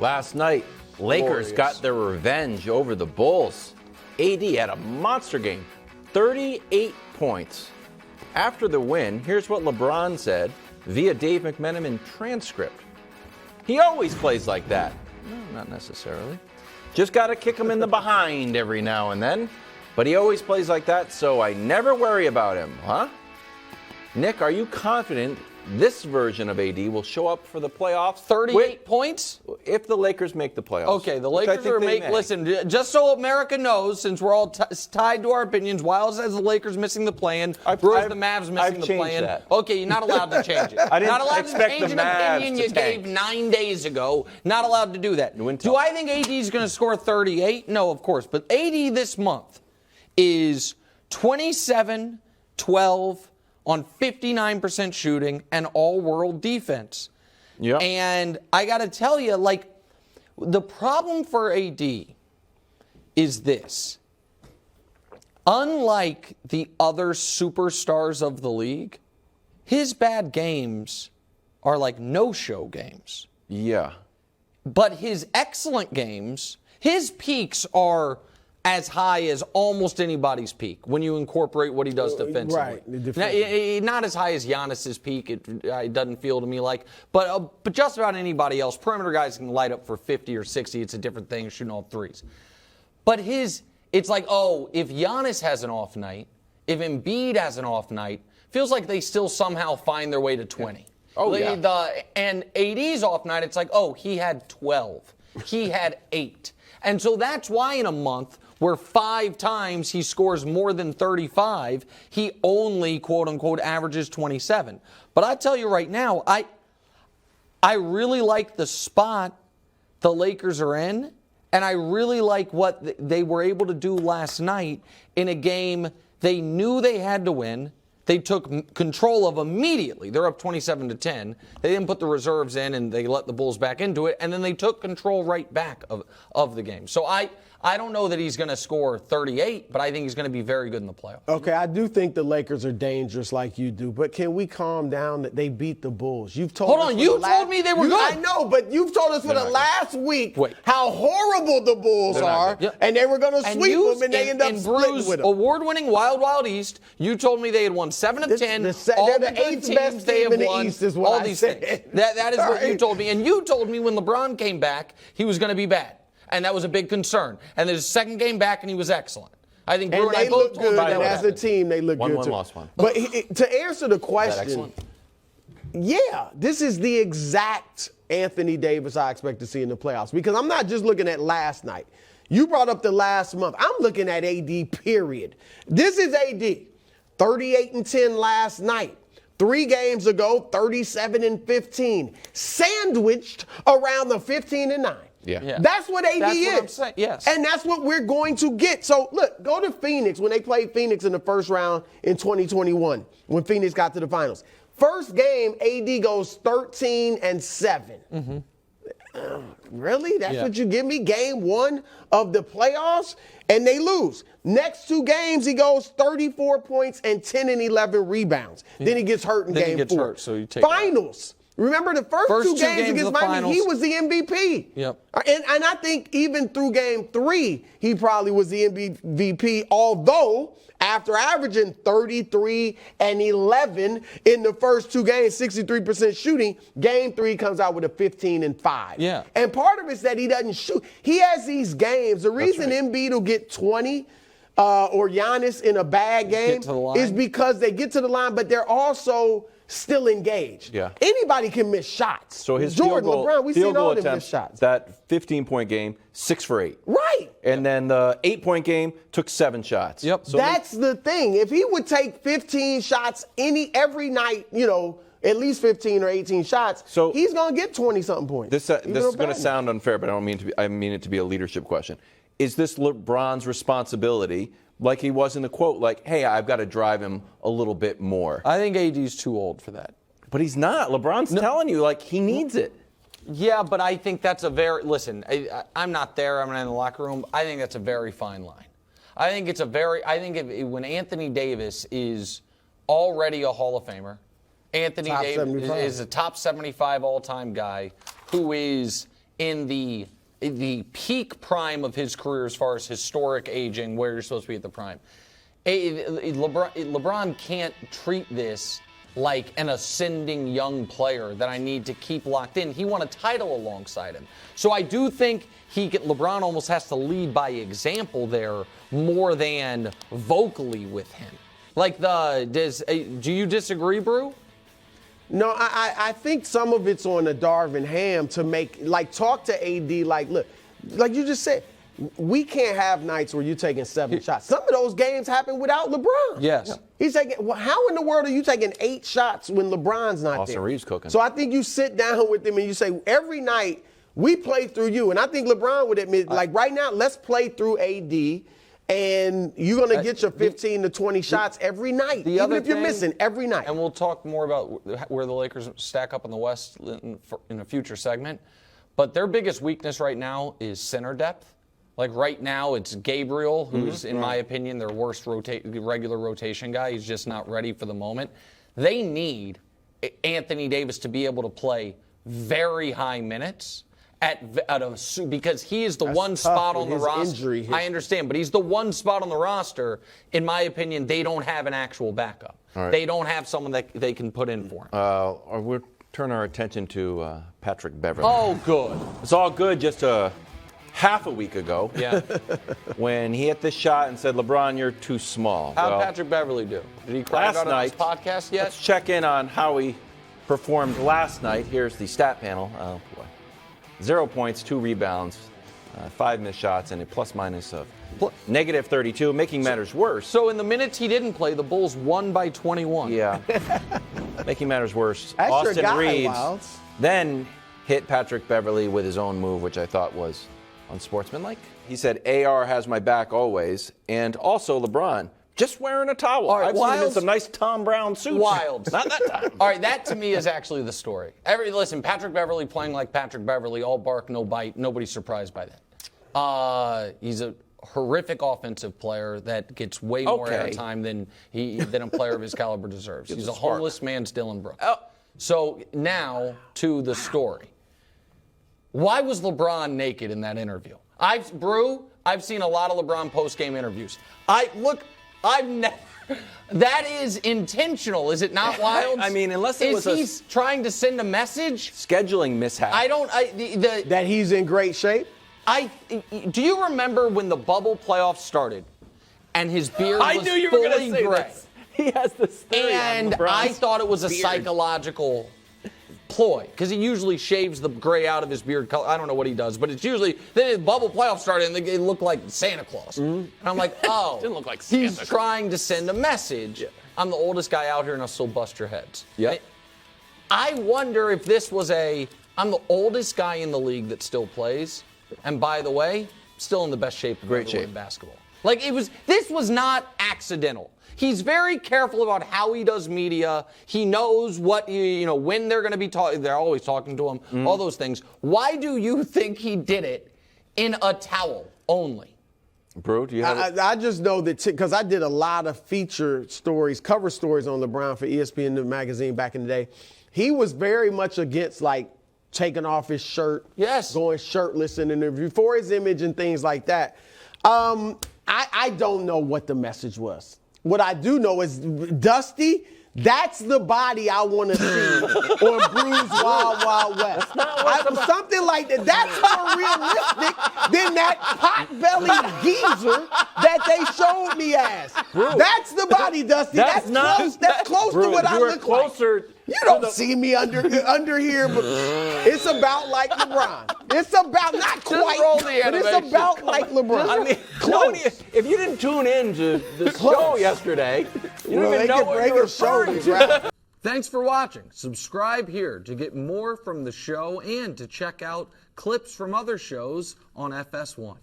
Last night, Lakers got their revenge over the Bulls. AD had a monster game, 38 points. After the win, here's what LeBron said via Dave McMenamin transcript. He always plays like that. No, not necessarily. Just got to kick him in the behind every now and then. But he always plays like that, so I never worry about him, huh? Nick, are you confident this version of AD will show up for the playoffs? 38 points? If the Lakers make the playoffs. Okay, the Lakers are listen, just so America knows, since we're all tied to our opinions, Wiles has the Lakers missing the play-in, Brewers the Mavs missing the play-in. Okay, you're not allowed to change it. I didn't not allowed expect to change the an Mavs opinion to you tank. gave 9 days ago. Not allowed to do that. Do I think AD is going to score 38? No, of course. But AD this month is 27, 12, on 59% shooting and all-world defense. Yeah. And I got to tell you, like, the problem for AD is this. Unlike the other superstars of the league, his bad games are like no-show games. Yeah. But his excellent games, his peaks are as high as almost anybody's peak when you incorporate what he does defensively. Right. Not as high as Giannis's peak, it doesn't feel to me like. But just about anybody else. Perimeter guys can light up for 50 or 60. It's a different thing, shooting all threes. But it's like, if Giannis has an off night, if Embiid has an off night, feels like they still somehow find their way to 20. And AD's off night, it's like, he had 12. He had 8. And so that's why in a month where 5 times he scores more than 35, he only, quote-unquote, averages 27. But I tell you right now, I really like the spot the Lakers are in, and I really like what they were able to do last night in a game they knew they had to win. They took control of immediately. They're up 27-10. They didn't put the reserves in, and they let the Bulls back into it, and then they took control right back of the game. So I don't know that he's going to score 38, but I think he's going to be very good in the playoffs. Okay, I do think the Lakers are dangerous like you do, but can we calm down that they beat the Bulls? You've told us you told me they were good. I know, but you've told us for the last week how horrible the Bulls are, and they were going to sweep them, and they end up splitting with them. Award-winning Wild Wild East, you told me they had won 7 of 10. They're all the good 8th teams best they team have in the won. East is what all I these said. things. That is what you told me. And you told me when LeBron came back, he was going to be bad. And that was a big concern. And there's a second game back, and he was excellent. I think Brewer and I both told good, you and as a team, they look good, One too. lost one. But to answer the question, excellent? this is the exact Anthony Davis I expect to see in the playoffs. Because I'm not just looking at last night. You brought up the last month. I'm looking at AD, period. This is AD. 38-10 last night. 3 games ago, 37-15. Sandwiched around the 15-9. Yeah. That's what AD That's is. what I'm saying. Yes. And that's what we're going to get. So, look, go to Phoenix when they played Phoenix in the first round in 2021, when Phoenix got to the finals. First game, AD goes 13-7. Mm-hmm. Really? That's what you give me? Game 1 of the playoffs? And they lose. Next 2 games, he goes 34 points and 10 and 11 rebounds. Then he gets hurt in then game 4. He gets hurt, so you take Finals. Remember the first 2 games against Miami, he was the MVP. Yep. And I think even through game 3, he probably was the MVP, although after averaging 33 and 11 in the first 2 games, 63% shooting, game 3 comes out with a 15-5. Yeah. And part of it's that he doesn't shoot. He has these games. The reason Embiid will get 20 or Giannis in a bad game is because they get to the line, but they're also still engaged. Yeah. Anybody can miss shots. So his Jordan, field goal, LeBron, we've seen all them attempts, miss shots. that 15-point game, 6 for 8. Right. And then the 8-point game took 7 shots. Yep. So that's the thing. If he would take 15 shots every night, at least 15 or 18 shots, so he's going to get 20-something points. This is going to sound unfair, but I mean it to be a leadership question. Is this LeBron's responsibility, like he was in the quote, like, hey, I've got to drive him a little bit more? I think AD's too old for that. But he's not. LeBron's telling you, like, he needs it. Yeah, but I think that's I'm not there. I'm not in the locker room. I think that's a very fine line. I think when Anthony Davis is already a Hall of Famer, Anthony Davis is a top 75 all-time guy who is in the peak prime of his career as far as historic aging, where you're supposed to be at the prime. LeBron can't treat this like an ascending young player that I need to keep locked in. He won a title alongside him. So I do think LeBron almost has to lead by example there more than vocally with him. Like do you disagree, Brew? No, I think some of it's on the Darvin Ham to talk to AD look, like you just said, we can't have nights where you're taking 7 shots. Some of those games happen without LeBron. Yes. He's taking, how in the world are you taking 8 shots when LeBron's not Austin there? Reaves cooking. So I think you sit down with him and you say, every night we play through you. And I think LeBron would admit, right now, let's play through AD. And you're going to get your 15 to 20 shots every night, even if you're missing every night. And we'll talk more about where the Lakers stack up in the West in a future segment. But their biggest weakness right now is center depth. Like right now, it's Gabriel, who's, in my opinion, their worst regular rotation guy. He's just not ready for the moment. They need Anthony Davis to be able to play very high minutes. Because he is the one spot on the roster. I understand, but he's the one spot on the roster. In my opinion, they don't have an actual backup. Right. They don't have someone that they can put in for him. We'll turn our attention to Patrick Beverley. Oh, good. It's all good just half a week ago. Yeah. When he hit this shot and said, LeBron, you're too small. How'd Patrick Beverley do? Did he cry about it on his podcast yet? Let's check in on how he performed last night. Here's the stat panel. Oh, boy. 0 points, 2 rebounds, 5 missed shots, and a plus-minus of negative 32, making matters worse. So in the minutes he didn't play, the Bulls won by 21. Yeah. Making matters worse, That's Austin Reaves then hit Patrick Beverley with his own move, which I thought was unsportsmanlike. He said, AR has my back always, and also LeBron, just wearing a towel. All right, I've seen him in some nice Tom Brown suits. Wild. Not that time. All right, that to me is actually the story. Listen, Patrick Beverley playing like Patrick Beverley, all bark, no bite. Nobody's surprised by that. He's a horrific offensive player that gets way more airtime than a player of his caliber deserves. He's a homeless man's Dylan Brooks. Oh. So now to the story. Why was LeBron naked in that interview? I've seen a lot of LeBron post-game interviews. I've never. That is intentional, is it not, Wild? I mean, unless it was he's trying to send a message? Scheduling mishap. That he's in great shape? Do you remember when the bubble playoffs started and his beard was I knew you were going to fully say gray? this. He has this theory And I thought it was a psychological ploy, because he usually shaves the gray out of his beard color. I don't know what he does, but it's usually then the bubble playoffs started and they look like Santa Claus. And I'm like, oh, didn't look like Santa he's Claus. trying to send a message. Yeah. I'm the oldest guy out here and I'll still bust your heads. Yeah. I wonder if this was I'm the oldest guy in the league that still plays, and by the way, still in the best shape of in basketball. Like this was not accidental. He's very careful about how he does media. He knows what, when they're going to be talking. They're always talking to him, all those things. Why do you think he did it in a towel only? Brew, do you have I just know that because I did a lot of feature stories, cover stories on LeBron for ESPN the magazine back in the day. He was very much against taking off his shirt, going shirtless in an interview for his image and things like that. I don't know what the message was. What I do know is Dusty, that's the body I want to see on Brew's Wild Wild West. Something like that. That's more realistic than that pot-bellied geezer that they showed me as. Brew, that's the body, Dusty. That's close Brew, to what I look closer like. You don't see me under here, but it's about like LeBron. It's about not quite, but it's about like LeBron. I mean, close. If you didn't tune in to the show yesterday, you don't even know what you're referring to. Thanks for watching. Subscribe here to get more from the show and to check out clips from other shows on FS1.